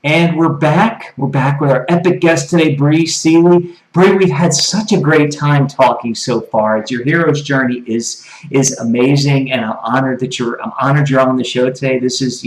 And we're back. We're back with our epic guest today, Bri Seeley. Bri, we've had such a great time talking so far. Your hero's journey is amazing, and I'm honored you're on the show today. This is,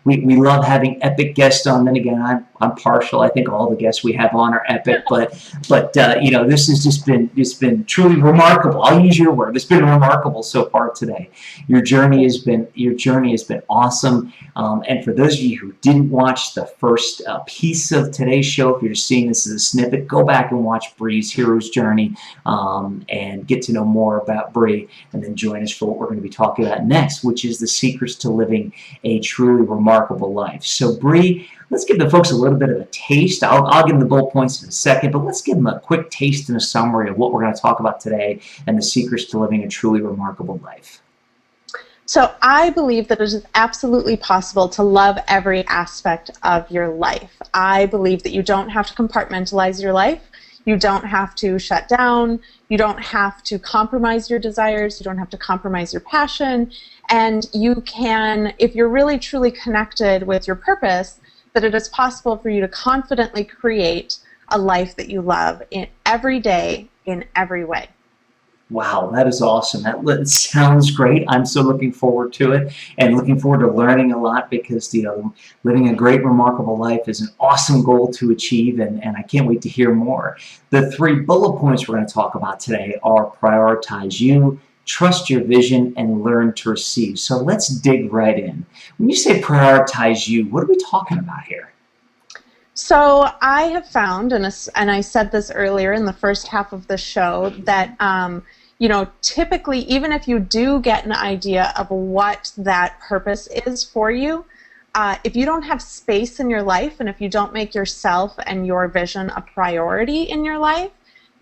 we love having epic guests on. Then again, I'm partial. I think all the guests we have on are epic, but this has just been truly remarkable. I'll use your word. It's been remarkable so far today. Your journey has been awesome. And for those of you who didn't watch the first piece of today's show, if you're just seeing this as a snippet, go back and watch Bri's hero's journey and get to know more about Bri, and then join us for what we're going to be talking about next, which is the secrets to living a truly remarkable life. So Bri, let's give the folks a little bit of a taste. I'll give them the bullet points in a second, but let's give them a quick taste and a summary of what we're going to talk about today and the secrets to living a truly remarkable life. So I believe that it is absolutely possible to love every aspect of your life. I believe that you don't have to compartmentalize your life. You don't have to shut down. You don't have to compromise your desires. You don't have to compromise your passion. And you can, if you're really truly connected with your purpose, that it is possible for you to confidently create a life that you love every day in every way. Wow, that is awesome. That sounds great. I'm so looking forward to it and looking forward to learning a lot, because living a great, remarkable life is an awesome goal to achieve, and I can't wait to hear more. The 3 bullet points we're going to talk about today are prioritize you, trust your vision, and learn to receive. So let's dig right in. When you say prioritize you, what are we talking about here? So I have found, and I said this earlier in the first half of the show, that typically, even if you do get an idea of what that purpose is for you, if you don't have space in your life, and if you don't make yourself and your vision a priority in your life,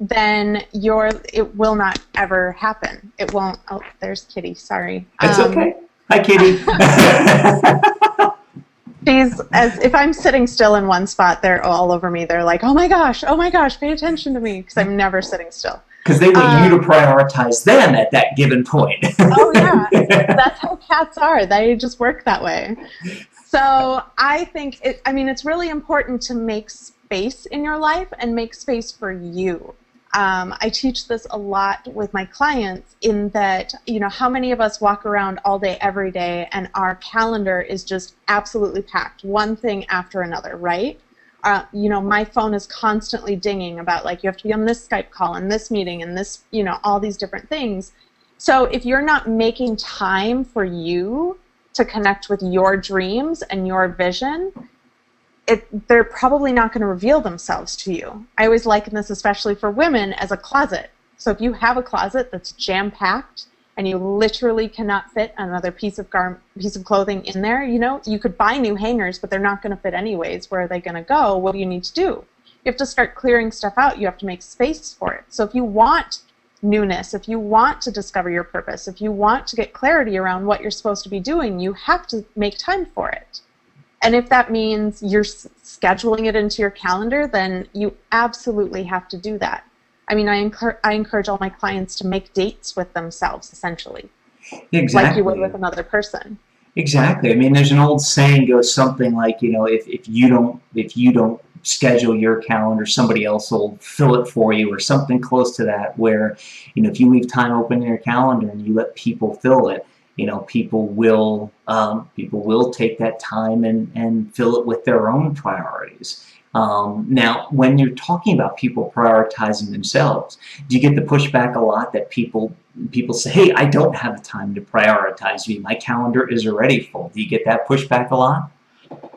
then it will not ever happen. It won't. Oh, there's Kitty. Sorry. That's okay. Hi, Kitty. If I'm sitting still in one spot, they're all over me. They're like, oh my gosh, pay attention to me, because I'm never sitting still. Because they want you to prioritize them at that given point. Oh yeah, that's how cats are. They just work that way. So I think it's really important to make space in your life and make space for you. I teach this a lot with my clients, in that, how many of us walk around all day, every day, and our calendar is just absolutely packed, one thing after another, right? My phone is constantly dinging about, like, you have to be on this Skype call and this meeting and this, all these different things. So if you're not making time for you to connect with your dreams and your vision, they're probably not going to reveal themselves to you. I always liken this, especially for women, as a closet. So if you have a closet that's jam-packed and you literally cannot fit another piece of clothing in there, you could buy new hangers, but they're not going to fit anyways. Where are they going to go? What do you need to do? You have to start clearing stuff out. You have to make space for it. So if you want newness, if you want to discover your purpose, if you want to get clarity around what you're supposed to be doing, you have to make time for it. And if that means you're scheduling it into your calendar, then you absolutely have to do that. I encourage all my clients to make dates with themselves, essentially. Exactly. Like you would with another person. Exactly. There's an old saying goes something like, if you don't schedule your calendar, somebody else will fill it for you, or something close to that, where, if you leave time open in your calendar and you let people fill it, people will take that time and fill it with their own priorities. Now, when you're talking about people prioritizing themselves, do you get the pushback a lot that people say, hey, I don't have the time to prioritize me. My calendar is already full. Do you get that pushback a lot?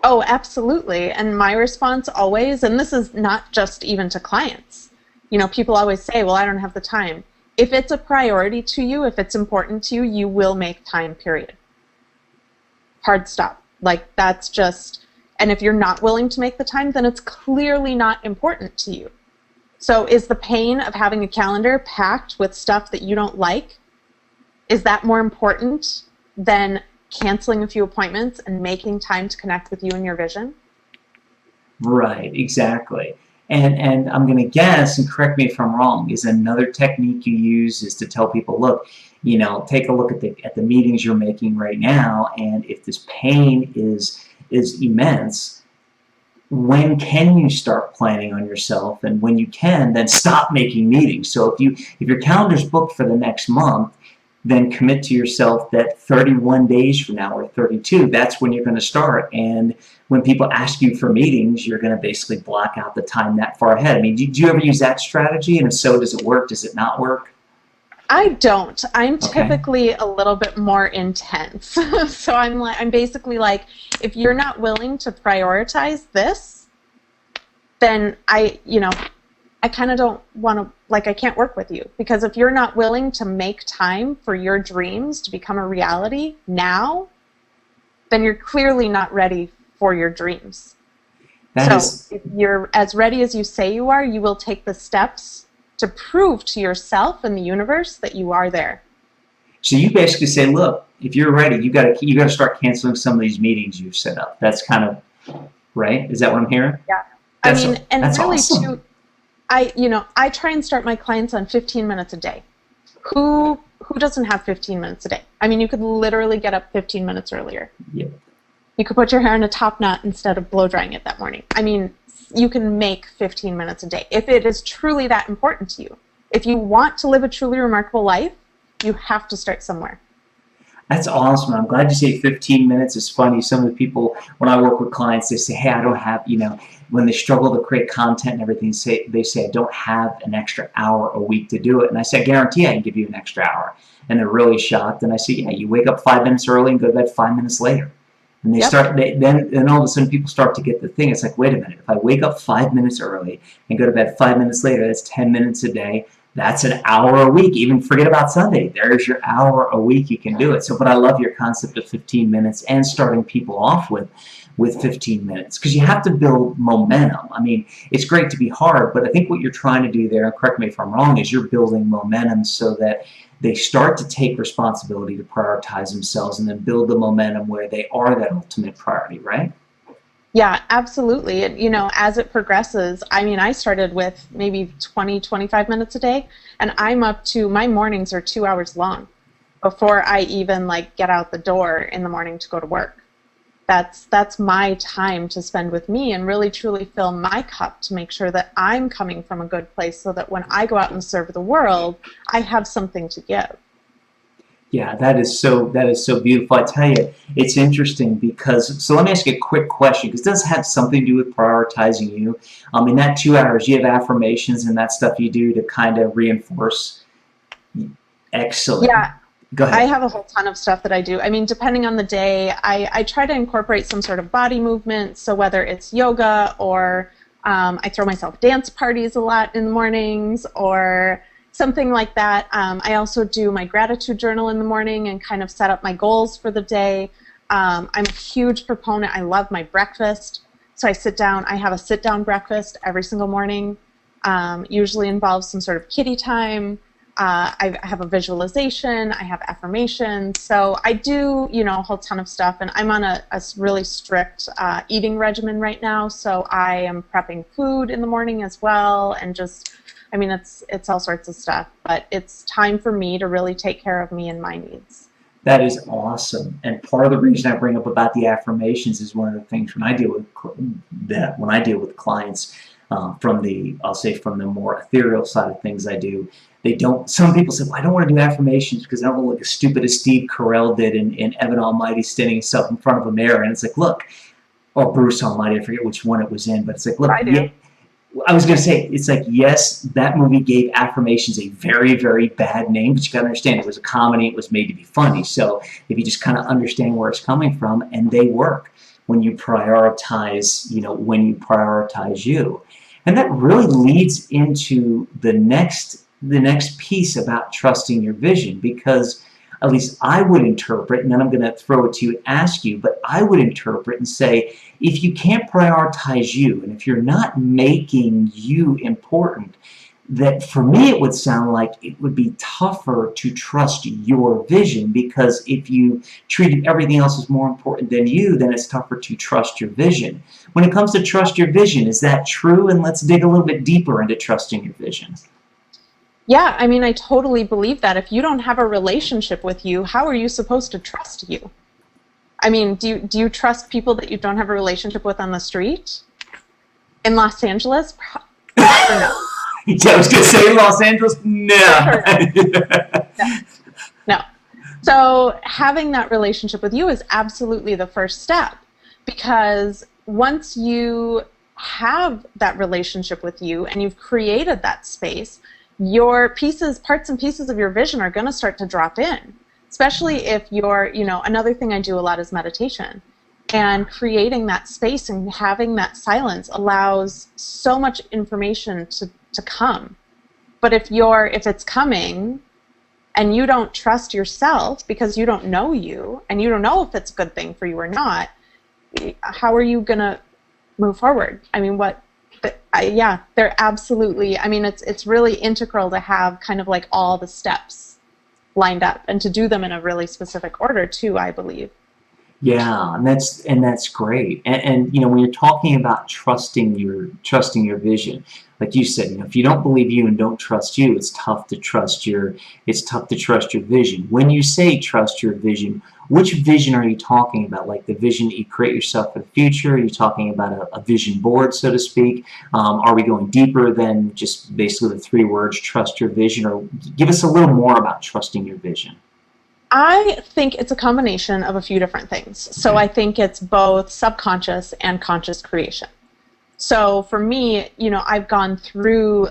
Oh, absolutely. And my response always, and this is not just even to clients, people always say, well, I don't have the time. If it's a priority to you, if it's important to you, you will make time, period. Hard stop. Like, that's just, and if you're not willing to make the time, then it's clearly not important to you. So is the pain of having a calendar packed with stuff that you don't like, is that more important than canceling a few appointments and making time to connect with you and your vision? Right, exactly. And I'm going to guess, and correct me if I'm wrong, is another technique you use is to tell people, look, take a look at the meetings you're making right now, and if this pain is immense, when can you start planning on yourself, and when you can, then stop making meetings. So if your calendar's booked for the next month, then commit to yourself that 31 days from now or 32, that's when you're going to start. And when people ask you for meetings, you're going to basically block out the time that far ahead. I mean, do you ever use that strategy? And if so, does it work? Does it not work? I don't. I'm Okay. typically a little bit more intense. So I'm basically like, if you're not willing to prioritize this, then I kind of don't want to, like, I can't work with you. Because if you're not willing to make time for your dreams to become a reality now, then you're clearly not ready for your dreams. If you're as ready as you say you are, you will take the steps to prove to yourself and the universe that you are there. So you basically say, look, if you're ready, you got to start canceling some of these meetings you've set up. That's kind of right. Is that what I'm hearing? Yeah. That's Really awesome. too, I try and start my clients on 15 minutes a day. Who doesn't have 15 minutes a day? I mean, you could literally get up 15 minutes earlier. Yeah. You could put your hair in a top knot instead of blow drying it that morning. I mean, you can make 15 minutes a day if it is truly that important to you. If you want to live a truly remarkable life, you have to start somewhere. That's awesome. I'm glad you say 15 minutes. It's funny. Some of the people, when I work with clients, they say, hey, I don't have, when they struggle to create content and everything, they say, I don't have an extra hour a week to do it. And I say, I guarantee I can give you an extra hour. And they're really shocked. And I say, yeah, you wake up 5 minutes early and go to bed 5 minutes later. And then all of a sudden people start to get the thing. It's like, wait a minute, if I wake up 5 minutes early and go to bed 5 minutes later, that's 10 minutes a day. That's an hour a week. Even forget about Sunday. There's your hour a week you can do it. So, but I love your concept of 15 minutes and starting people off with 15 minutes, because you have to build momentum. I mean, it's great to be hard, but I think what you're trying to do there, and correct me if I'm wrong, is you're building momentum so that they start to take responsibility to prioritize themselves and then build the momentum where they are that ultimate priority, right? Yeah, absolutely. And, as it progresses, I mean, I started with maybe 20, 25 minutes a day, and I'm up to, my mornings are 2 hours long before I even get out the door in the morning to go to work. That's my time to spend with me and really truly fill my cup to make sure that I'm coming from a good place so that when I go out and serve the world, I have something to give. Yeah, that is so beautiful. I tell you, it's interesting because, so let me ask you a quick question, because it does have something to do with prioritizing you. In that 2 hours, you have affirmations and that stuff you do to kind of reinforce. Excellent. Yeah. Go ahead. I have a whole ton of stuff that I do. I mean, depending on the day, I try to incorporate some sort of body movement. So whether it's yoga or I throw myself dance parties a lot in the mornings or something like that. I also do my gratitude journal in the morning and kind of set up my goals for the day. I'm a huge proponent. I love my breakfast. So I sit down. I have a sit-down breakfast every single morning. Usually involves some sort of kiddie time. I have a visualization, I have affirmations, so I do, a whole ton of stuff, and I'm on a really strict eating regimen right now, so I am prepping food in the morning as well, and just, I mean, it's all sorts of stuff, but it's time for me to really take care of me and my needs. That is awesome, and part of the reason I bring up about the affirmations is one of the things when I deal with clients from the more ethereal side of things I do. Some people say, well, I don't want to do affirmations because I don't want to look as stupid as Steve Carell did in Evan Almighty standing himself in front of a mirror. And it's like, look, or Bruce Almighty, I forget which one it was in, but it's like, look, I do. I was going to say, it's like, yes, that movie gave affirmations a very, very bad name, but you got to understand it was a comedy, it was made to be funny. So if you just kind of understand where it's coming from, and they work when you prioritize, you. And that really leads into the next piece about trusting your vision, because at least I would interpret, and then I'm going to throw it to you and ask you, but I would interpret and say, if you can't prioritize you, and if you're not making you important, that for me it would sound like it would be tougher to trust your vision, because if you treated everything else as more important than you, then it's tougher to trust your vision. When it comes to trust your vision, is that true? And let's dig a little bit deeper into trusting your vision. Yeah, I mean, I totally believe that. If you don't have a relationship with you, how are you supposed to trust you? I mean, do you trust people that you don't have a relationship with on the street? In Los Angeles, no. I was going to say Los Angeles. No. No. So having that relationship with you is absolutely the first step, because once you have that relationship with you and you've created that space, your parts and pieces of your vision are going to start to drop in, especially if you're, another thing I do a lot is meditation. And creating that space and having that silence allows so much information to come. But if it's coming and you don't trust yourself because you don't know you and you don't know if it's a good thing for you or not, how are you going to move forward? I mean, they're absolutely, I mean, it's really integral to have kind of like all the steps lined up and to do them in a really specific order too, I believe. Yeah, and that's great. And when you're talking about trusting your vision, like you said, if you don't believe you and don't trust you, it's tough to trust your vision. When you say trust your vision, which vision are you talking about? Like the vision that you create yourself for the future? Are you talking about a vision board, so to speak? Are we going deeper than just basically the 3 words, trust your vision? Or give us a little more about trusting your vision. I think it's a combination of a few different things. So I think it's both subconscious and conscious creation. So for me, I've gone through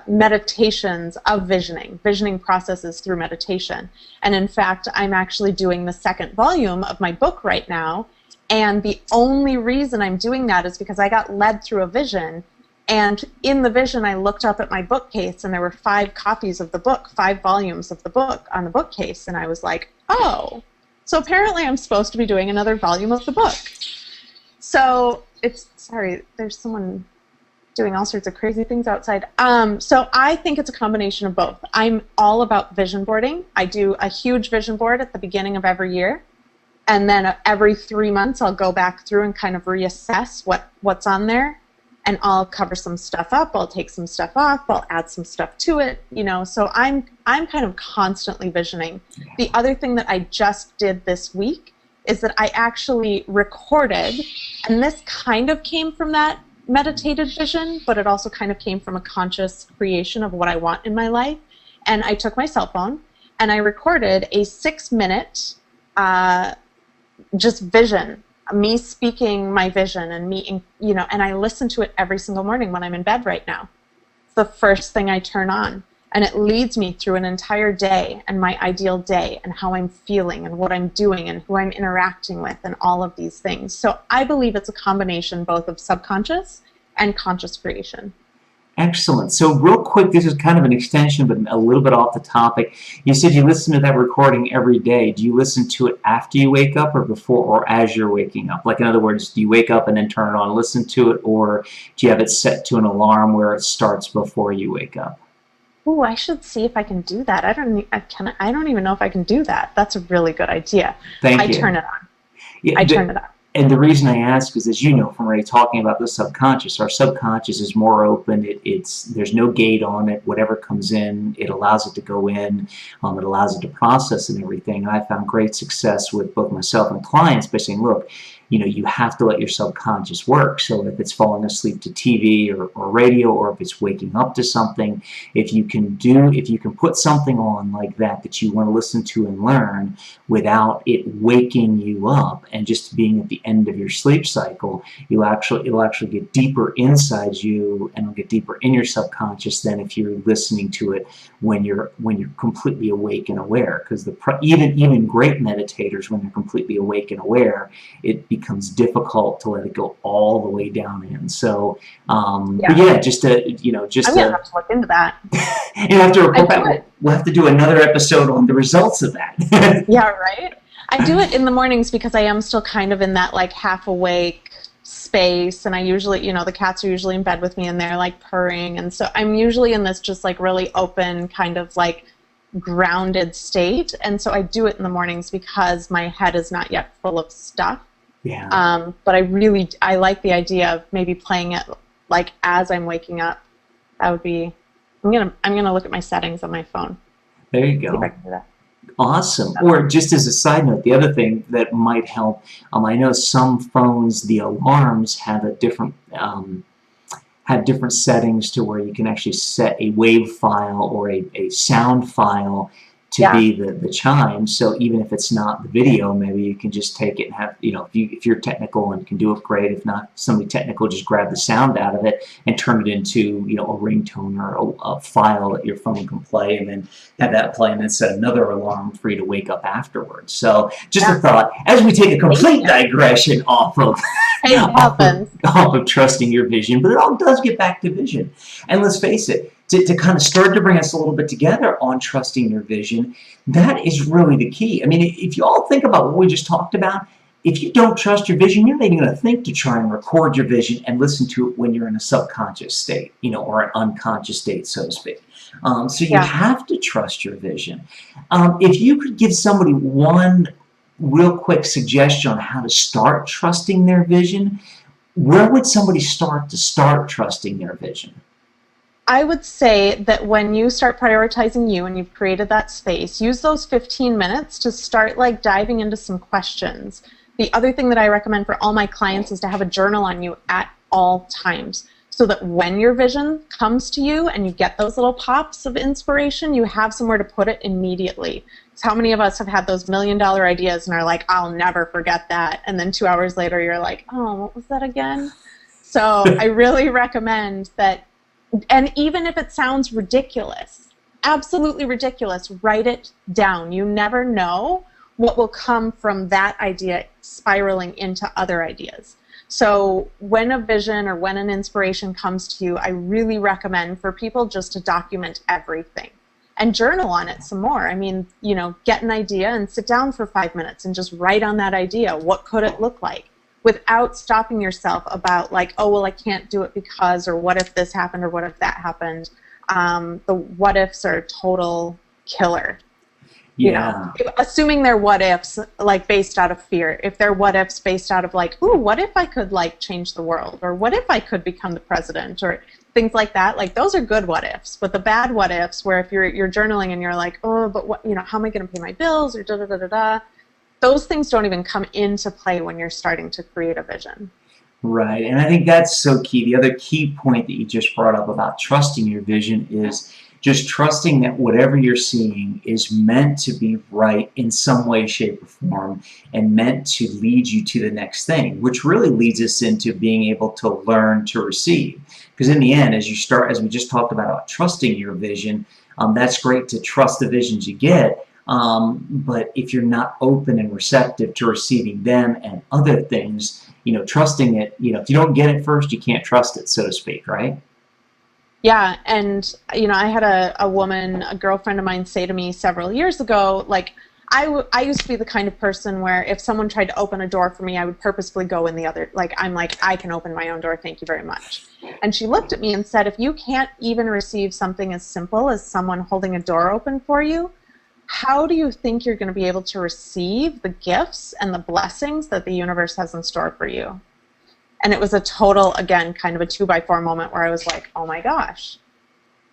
meditations of visioning processes through meditation. And in fact, I'm actually doing the 2nd volume of my book right now. And the only reason I'm doing that is because I got led through a vision. And in the vision, I looked up at my bookcase, and there were 5 copies of the book, 5 volumes of the book on the bookcase. And I was like, oh, so apparently I'm supposed to be doing another volume of the book. So sorry, there's someone doing all sorts of crazy things outside. So I think it's a combination of both. I'm all about vision boarding. I do a huge vision board at the beginning of every year. And then every 3 months, I'll go back through and kind of reassess what's on there. And I'll cover some stuff up, I'll take some stuff off, I'll add some stuff to it, so I'm kind of constantly visioning. The other thing that I just did this week is that I actually recorded, and this kind of came from that meditated vision, but it also kind of came from a conscious creation of what I want in my life. And I took my cell phone and I recorded a 6-minute just vision, me speaking my vision and and I listen to it every single morning when I'm in bed right now. It's the first thing I turn on, and it leads me through an entire day and my ideal day and how I'm feeling and what I'm doing and who I'm interacting with and all of these things. So I believe it's a combination both of subconscious and conscious creation. Excellent. So real quick, this is kind of an extension, but a little bit off the topic. You said you listen to that recording every day. Do you listen to it after you wake up or before or as you're waking up? Like, in other words, do you wake up and then turn it on and listen to it, or do you have it set to an alarm where it starts before you wake up? Oh, I should see if I can do that. I don't even know if I can do that. That's a really good idea. Thank you. I turn it on. Yeah, I turn it on. And the reason I ask is, as you know from already talking about the subconscious, our subconscious is more open. There's no gate on it. Whatever comes in, it allows it to go in. It allows it to process and everything. And I found great success with both myself and clients by saying, look, you have to let your subconscious work. So if it's falling asleep to TV or radio, or if it's waking up to something, if you can put something on like that you want to listen to and learn without it waking you up and just being at the end of your sleep cycle, it'll actually get deeper inside you and it'll get deeper in your subconscious than if you're listening to it when you're completely awake and aware. Because even great meditators, when they're completely awake and aware, it becomes difficult to let it go all the way down in. So, but yeah, I'm gonna have to look into that. You have to report back. We'll have to do another episode on the results of that. Yeah, right. I do it in the mornings because I am still kind of in that like half awake space, and I usually, the cats are usually in bed with me and they're like purring, and so I'm usually in this just like really open kind of like grounded state, and so I do it in the mornings because my head is not yet full of stuff. Yeah. But I like the idea of maybe playing it like as I'm waking up. That would be. I'm gonna look at my settings on my phone. There you go. See if I can do that. Awesome. Or just as a side note, the other thing that might help, I know some phones, the alarms have a different have different settings to where you can actually set a wave file or a sound file to Yeah. be the chime. So even if it's not the video, maybe you can just take it and have, if you're technical and can do it, great. If not, somebody technical, just grab the sound out of it and turn it into, a ringtone or a file that your phone can play, and then have that play, and then set another alarm for you to wake up afterwards. So just a thought, as we take a complete digression off of trusting your vision, but it all does get back to vision. And let's face it, to kind of start to bring us a little bit together on trusting your vision, that is really the key. I mean, if you all think about what we just talked about, if you don't trust your vision, you're not even going to think to try and record your vision and listen to it when you're in a subconscious state, or an unconscious state, so to speak. So you have to trust your vision. If you could give somebody one real quick suggestion on how to start trusting their vision, where would somebody start to start trusting their vision? I would say that when you start prioritizing you and you've created that space, use those 15 minutes to start diving into some questions. The other thing that I recommend for all my clients is to have a journal on you at all times, so that when your vision comes to you and you get those little pops of inspiration, you have somewhere to put it immediately. So how many of us have had those $1 million ideas and are like, I'll never forget that, and then 2 hours later you're like, oh, what was that again? So I really recommend that. And even if it sounds ridiculous, absolutely ridiculous, write it down. You never know what will come from that idea spiraling into other ideas. So when a vision or when an inspiration comes to you, I really recommend for people just to document everything and journal on it some more. I mean, get an idea and sit down for 5 minutes and just write on that idea. What could it look like? Without stopping yourself about oh, well, I can't do it because, or what if this happened, or what if that happened. The what ifs are a total killer. Assuming they're what ifs based out of fear. If they're what ifs based out of ooh, what if I could change the world, or what if I could become the president, or things like that, those are good what ifs. But the bad what ifs, where if you're journaling and you're oh, but what, how am I going to pay my bills, or da da da da da. Those things don't even come into play when you're starting to create a vision. Right, and I think that's so key. The other key point that you just brought up about trusting your vision is just trusting that whatever you're seeing is meant to be right in some way, shape, or form, and meant to lead you to the next thing, which really leads us into being able to learn to receive. Because in the end, as we just talked about trusting your vision, that's great to trust the visions you get. But if you're not open and receptive to receiving them and other things, trusting it, if you don't get it first, you can't trust it, so to speak, right? Yeah, and I had a girlfriend of mine say to me several years ago, I used to be the kind of person where if someone tried to open a door for me, I would purposefully go in the other, I can open my own door, thank you very much. And she looked at me and said, if you can't even receive something as simple as someone holding a door open for you, how do you think you're going to be able to receive the gifts and the blessings that the universe has in store for you? And it was a total, again, kind of a 2x4 moment where I was like, oh my gosh,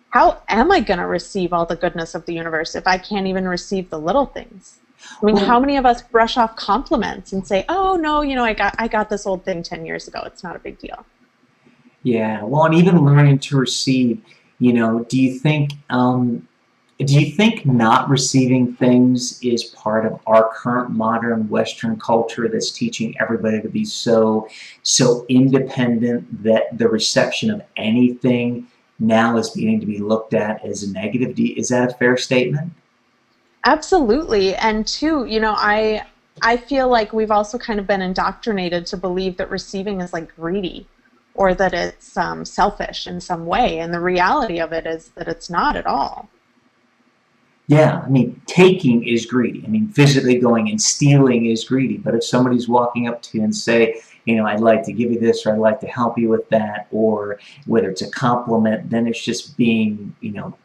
how am I going to receive all the goodness of the universe if I can't even receive the little things? I mean, how many of us brush off compliments and say, oh no, I got this old thing 10 years ago, it's not a big deal. Yeah, well, and even learning to receive, do you think not receiving things is part of our current modern Western culture that's teaching everybody to be so independent that the reception of anything now is beginning to be looked at as a negative? Is that a fair statement? Absolutely. And two, I feel like we've also kind of been indoctrinated to believe that receiving is greedy, or that it's selfish in some way. And the reality of it is that it's not at all. Yeah, I mean, taking is greedy. I mean, physically going and stealing is greedy. But if somebody's walking up to you and say, I'd like to give you this, or I'd like to help you with that, or whether it's a compliment, then it's just being,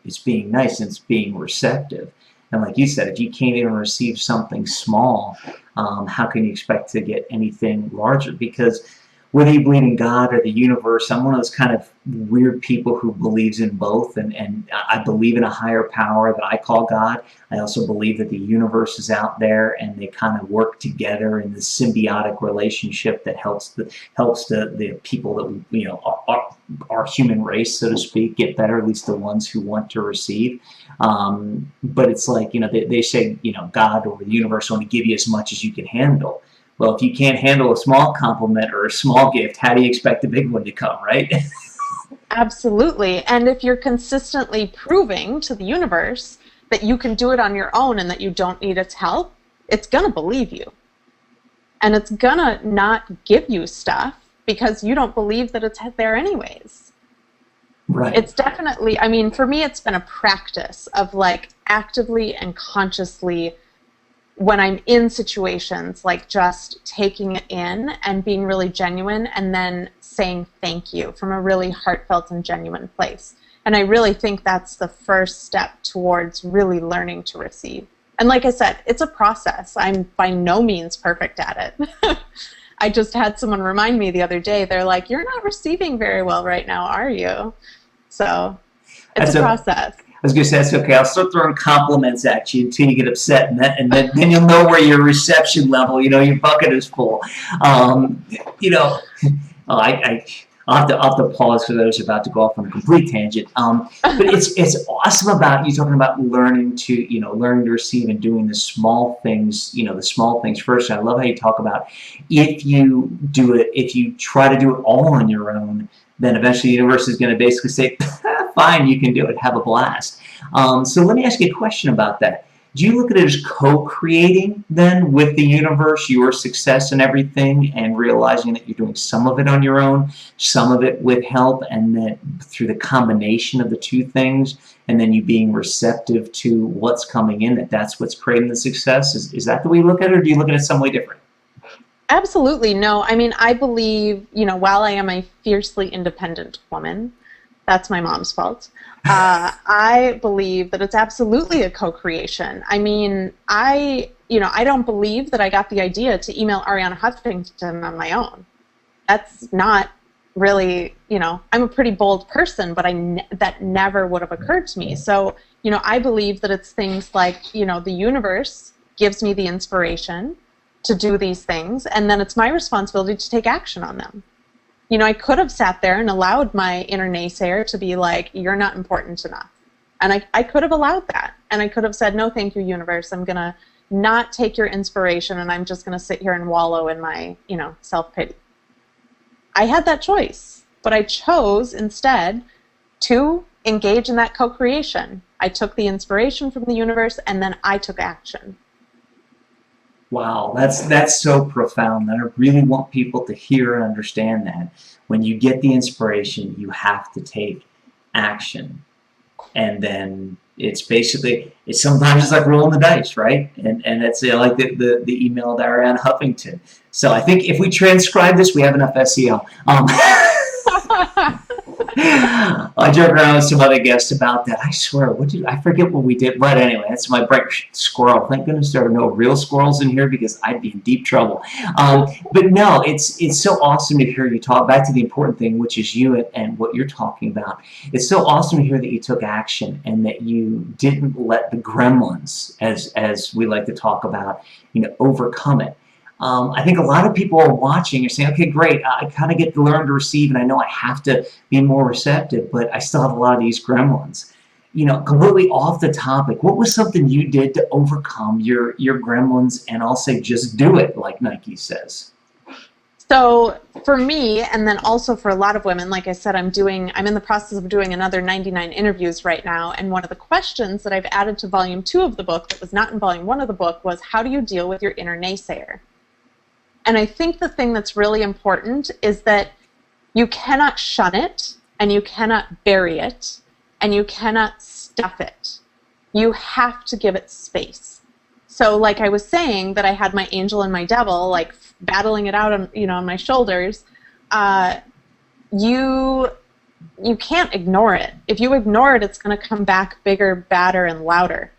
it's being nice and it's being receptive. And like you said, if you can't even receive something small, how can you expect to get anything larger? Because whether you believe in God or the universe, I'm one of those kind of weird people who believes in both, and I believe in a higher power that I call God. I also believe that the universe is out there, and they kind of work together in this symbiotic relationship that helps the people that, you know, our human race, so to speak, get better, at least the ones who want to receive. But it's like, you know, they say, you know, God or the universe only give you as much as you can handle. Well, if you can't handle a small compliment or a small gift, how do you expect a big one to come, right? Absolutely. And if you're consistently proving to the universe that you can do it on your own and that you don't need its help, it's going to believe you. And it's going to not give you stuff because you don't believe that it's there anyways. Right. It's definitely, I mean, for me, it's been a practice of like actively and consciously, when I'm in situations, like just taking it in and being really genuine and then saying thank you from a really heartfelt and genuine place. And I really think that's the first step towards really learning to receive. And like I said, it's a process. I'm by no means perfect at it. I just had someone remind me the other day, they're like, you're not receiving very well right now, are you? So it's a process. I was going to say, that's okay. I'll start throwing compliments at you until you get upset, and then you'll know where your reception level, you know, your bucket is full. You know, I'll have to pause because I was about to go off on a complete tangent. But it's awesome about you talking about learning to receive and doing the small things, you know, the small things first. And I love how you talk about if you try to do it all on your own, then eventually the universe is going to basically say, fine, you can do it, have a blast. So let me ask you a question about that. Do you look at it as co-creating then with the universe, your success and everything, and realizing that you're doing some of it on your own, some of it with help, and that through the combination of the two things, and then you being receptive to what's coming in, that's what's creating the success? Is that the way you look at it, or do you look at it some way different? Absolutely. No, I mean, I believe, you know, while I am a fiercely independent woman, that's my mom's fault. I believe that it's absolutely a co-creation. I mean, I don't believe that I got the idea to email Arianna Huffington on my own. That's not really, you know, I'm a pretty bold person, but that never would have occurred to me. So, you know, I believe that it's things like, you know, the universe gives me the inspiration to do these things, and then it's my responsibility to take action on them. You know, I could have sat there and allowed my inner naysayer to be like, you're not important enough. And I could have allowed that. And I could have said, no, thank you, universe. I'm going to not take your inspiration, and I'm just going to sit here and wallow in my, you know, self-pity. I had that choice, but I chose instead to engage in that co-creation. I took the inspiration from the universe, and then I took action. Wow, that's so profound. And I really want people to hear and understand that. When you get the inspiration, you have to take action. And then it's sometimes it's like rolling the dice, right? And that's like the email to Arianna Huffington. So I think if we transcribe this, we have enough SEO. I joke around with some other guests about that. I swear, I forget what we did, but anyway, that's my bright squirrel. Thank goodness there are no real squirrels in here because I'd be in deep trouble. But no, it's so awesome to hear you talk back to the important thing, which is you and what you're talking about. It's so awesome to hear that you took action and that you didn't let the gremlins, as we like to talk about, you know, overcome it. I think a lot of people are watching and saying, okay, great, I kind of get to learn to receive, and I know I have to be more receptive, but I still have a lot of these gremlins. You know, completely off the topic, what was something you did to overcome your gremlins, and I'll say just do it, like Nike says? So for me, and then also for a lot of women, like I said, I'm in the process of doing another 99 interviews right now, and one of the questions that I've added to volume 2 of the book that was not in volume 1 of the book was, how do you deal with your inner naysayer? And I think the thing that's really important is that you cannot shun it, and you cannot bury it, and you cannot stuff it. You have to give it space. So like I was saying that I had my angel and my devil, like battling it out on, you know, on my shoulders, you can't ignore it. If you ignore it, it's going to come back bigger, badder, and louder.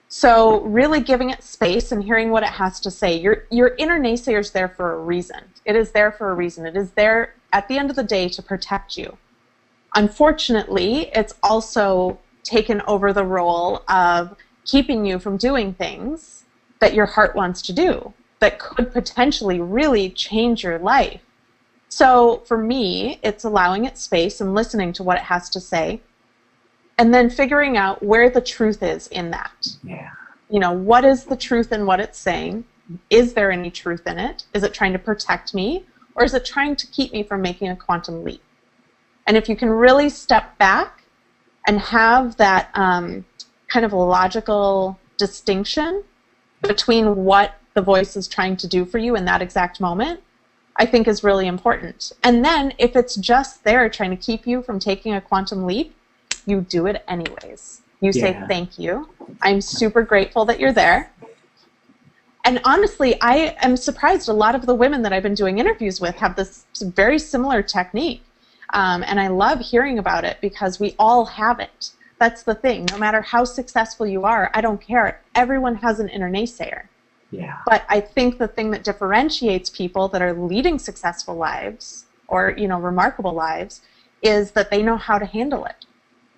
So really giving it space and hearing what it has to say. Your inner naysayer's there for a reason. It is there for a reason. It is there at the end of the day to protect you. Unfortunately, it's also taken over the role of keeping you from doing things that your heart wants to do that could potentially really change your life. So for me, it's allowing it space and listening to what it has to say, and then figuring out where the truth is in that. Yeah. You know, what is the truth in what it's saying? Is there any truth in it? Is it trying to protect me, or is it trying to keep me from making a quantum leap? And if you can really step back and have that kind of a logical distinction between what the voice is trying to do for you in that exact moment, I think is really important. And then if it's just there trying to keep you from taking a quantum leap, you do it anyways. You say, thank you. I'm super grateful that you're there. And honestly, I am surprised a lot of the women that I've been doing interviews with have this very similar technique. And I love hearing about it because we all have it. That's the thing. No matter how successful you are, I don't care. Everyone has an inner naysayer. Yeah. But I think the thing that differentiates people that are leading successful lives or, you know, remarkable lives is that they know how to handle it.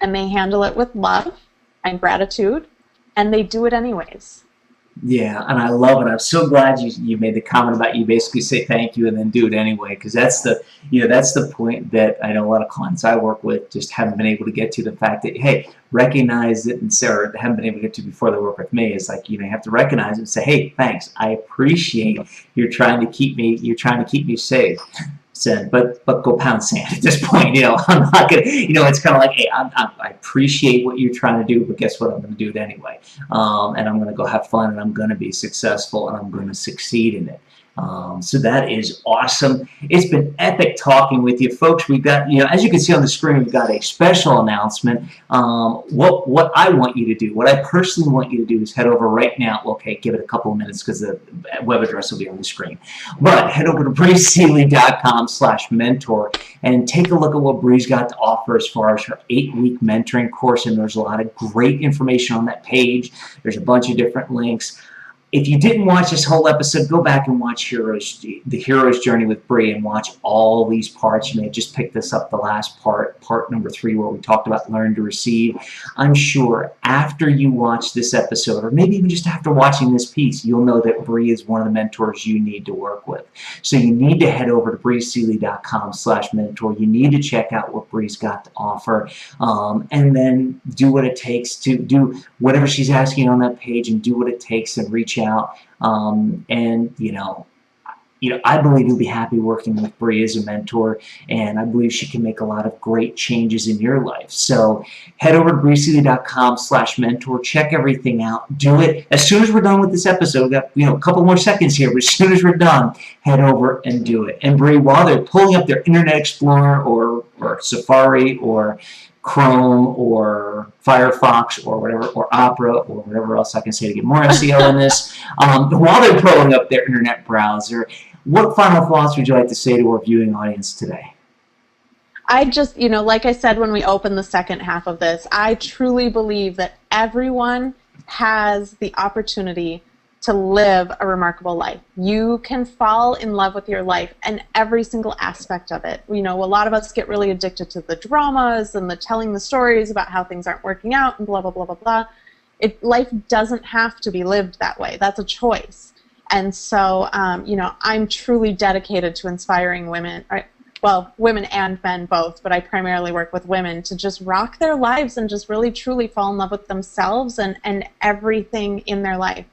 And they handle it with love and gratitude, and they do it anyways. Yeah, and I love it. I'm so glad you made the comment about you basically say thank you and then do it anyway, because that's the that's the point that I know a lot of clients I work with just haven't been able to get to. The fact that, hey, recognize it and say, or haven't been able to get to before they work with me, is like, you have to recognize it and say, hey, thanks, I appreciate you're trying to keep me safe. Said, but go pound sand at this point. I'm not gonna. It's kind of like, hey, I appreciate what you're trying to do, but guess what? I'm going to do it anyway, and I'm going to go have fun, and I'm going to be successful, and I'm going to succeed in it. So that is awesome. It's been epic talking with you, folks. We've got, as you can see on the screen, we've got a special announcement. What I want you to do, what I personally want you to do, is head over right now. Okay, give it a couple of minutes because the web address will be on the screen. But head over to briseeley.com/mentor and take a look at what Bri's got to offer as far as her 8-week mentoring course. And there's a lot of great information on that page. There's a bunch of different links. If you didn't watch this whole episode, go back and watch the Hero's Journey with Bri and watch all these parts. You may have just picked this up, the last part number 3, where we talked about learn to receive. I'm sure after you watch this episode, or maybe even just after watching this piece, you'll know that Bri is one of the mentors you need to work with. So you need to head over to briseeley.com/mentor. You need to check out what Bri's got to offer, and then do what it takes to do whatever she's asking on that page, and do what it takes and reach out. I believe you'll be happy working with Bri as a mentor, and I believe she can make a lot of great changes in your life. So head over to briseeley.com/mentor, check everything out, do it. As soon as we're done with this episode, we've got a couple more seconds here, but as soon as we're done, head over and do it. And Bri, while they're pulling up their Internet Explorer or Safari or Chrome or Firefox or whatever, or Opera or whatever else I can say to get more SEO in this, while they're pulling up their internet browser, what final thoughts would you like to say to our viewing audience today? I just, like I said when we opened the second half of this, I truly believe that everyone has the opportunity to live a remarkable life. You can fall in love with your life and every single aspect of it. A lot of us get really addicted to the dramas and the telling the stories about how things aren't working out and blah, blah, blah, blah, blah. Life doesn't have to be lived that way. That's a choice. And so, I'm truly dedicated to inspiring women, women and men both, but I primarily work with women, to just rock their lives and just really, truly fall in love with themselves and everything in their life.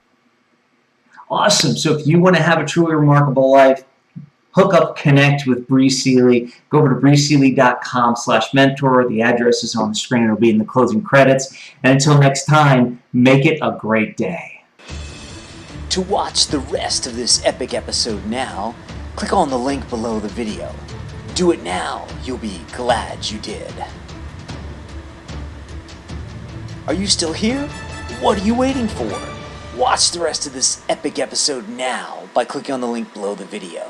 Awesome. So if you want to have a truly remarkable life, hook up, connect with Bri Seeley. Go over to briseeley.com/mentor. The address is on the screen. It'll be in the closing credits. And until next time, make it a great day. To watch the rest of this epic episode now, click on the link below the video. Do it now. You'll be glad you did. Are you still here? What are you waiting for? Watch the rest of this epic episode now by clicking on the link below the video.